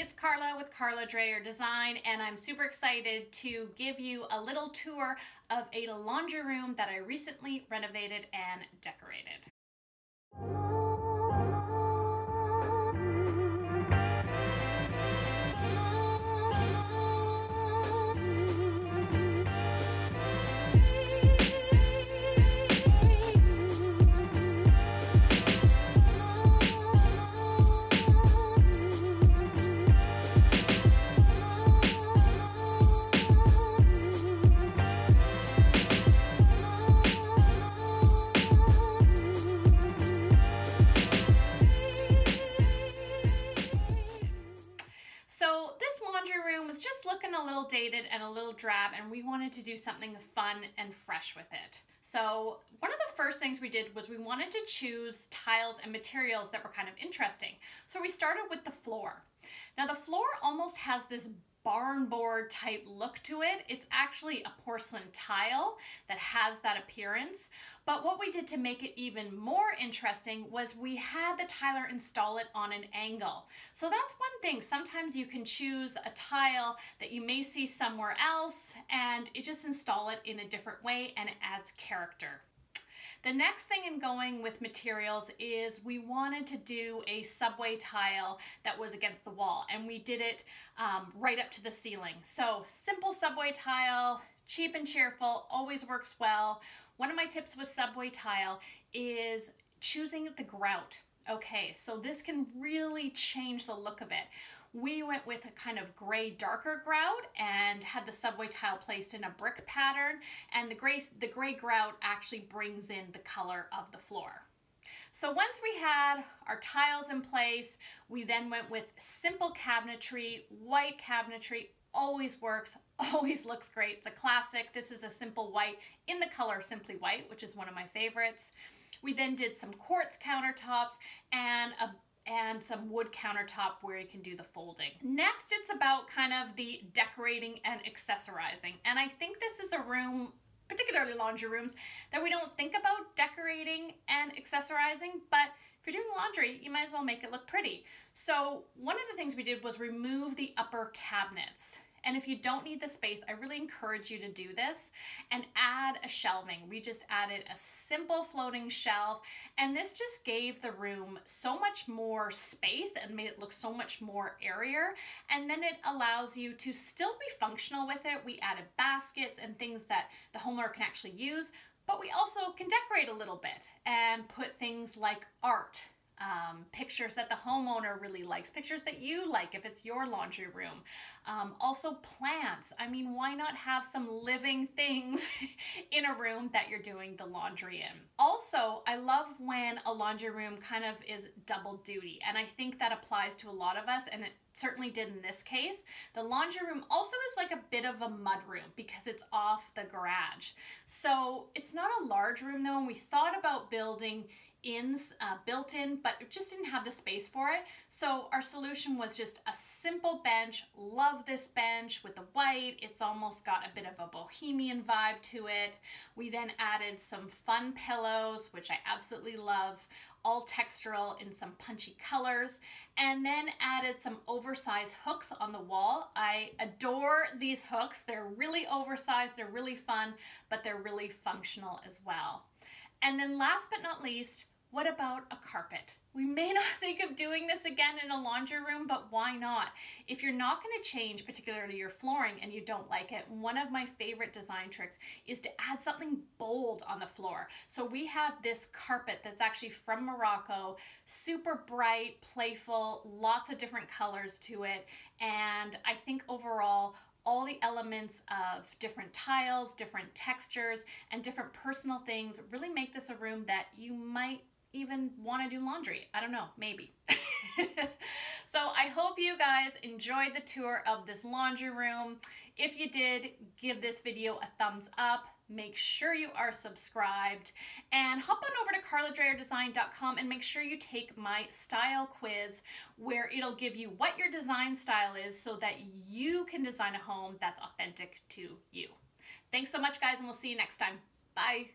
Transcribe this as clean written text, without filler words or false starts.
it's Karla with Karla Dreyer Design, and I'm super excited to give you a little tour of a laundry room that I recently renovated and decorated. So this laundry room was just looking a little dated and a little drab, and we wanted to do something fun and fresh with it. So one of the first things we did was we wanted to choose tiles and materials that were kind of interesting. So we started with the floor. Now the floor almost has this barn board type look to it. It's actually a porcelain tile that has that appearance. But what we did to make it even more interesting was we had the tiler install it on an angle. So that's one thing. Sometimes you can choose a tile that you may see somewhere else and it just install it in a different way and it adds character. The next thing in going with materials is we wanted to do a subway tile that was against the wall, and we did it right up to the ceiling. So simple subway tile, cheap and cheerful, always works well. One of my tips with subway tile is choosing the grout. Okay, so this can really change the look of it. We went with a kind of gray darker grout and had the subway tile placed in a brick pattern, and the gray grout actually brings in the color of the floor. So once we had our tiles in place, we then went with simple cabinetry. White cabinetry always works, always looks great. It's a classic. This is a simple white in the color Simply White, which is one of my favorites. We then did some quartz countertops and some wood countertop where you can do the folding. Next, it's about kind of the decorating and accessorizing. And I think this is a room, particularly laundry rooms, that we don't think about decorating and accessorizing, but if you're doing laundry, you might as well make it look pretty. So one of the things we did was remove the upper cabinets. And if you don't need the space, I really encourage you to do this and add a shelving. We just added a simple floating shelf, and this just gave the room so much more space and made it look so much more airier. And then it allows you to still be functional with it. We added baskets and things that the homeowner can actually use, but we also can decorate a little bit and put things like art. Pictures that the homeowner really likes, pictures that you like if it's your laundry room. Also plants. I mean, why not have some living things in a room that you're doing the laundry in? Also, I love when a laundry room kind of is double duty, and I think that applies to a lot of us, and it certainly did in this case. The laundry room also is like a bit of a mud room because it's off the garage. So it's not a large room though, and we thought about building built in, but it just didn't have the space for it. So our solution was just a simple bench. Love this bench with the white. It's almost got a bit of a bohemian vibe to it. We then added some fun pillows, which I absolutely love, all textural in some punchy colors, and then added some oversized hooks on the wall. I adore these hooks. They're really oversized, they're really fun, but they're really functional as well. And then last but not least, what about a carpet? We may not think of doing this again in a laundry room, but why not? If you're not going to change particularly your flooring and you don't like it, one of my favorite design tricks is to add something bold on the floor. So we have this carpet that's actually from Morocco, super bright, playful, lots of different colors to it, and I think overall all the elements of different tiles, different textures, and different personal things really make this a room that you might even want to do laundry. I don't know, maybe. So I hope you guys enjoyed the tour of this laundry room. If you did, give this video a thumbs up. Make sure you are subscribed and hop on over to karladreyerdesign.com and make sure you take my style quiz where it'll give you what your design style is so that you can design a home that's authentic to you. Thanks so much, guys, and we'll see you next time. Bye.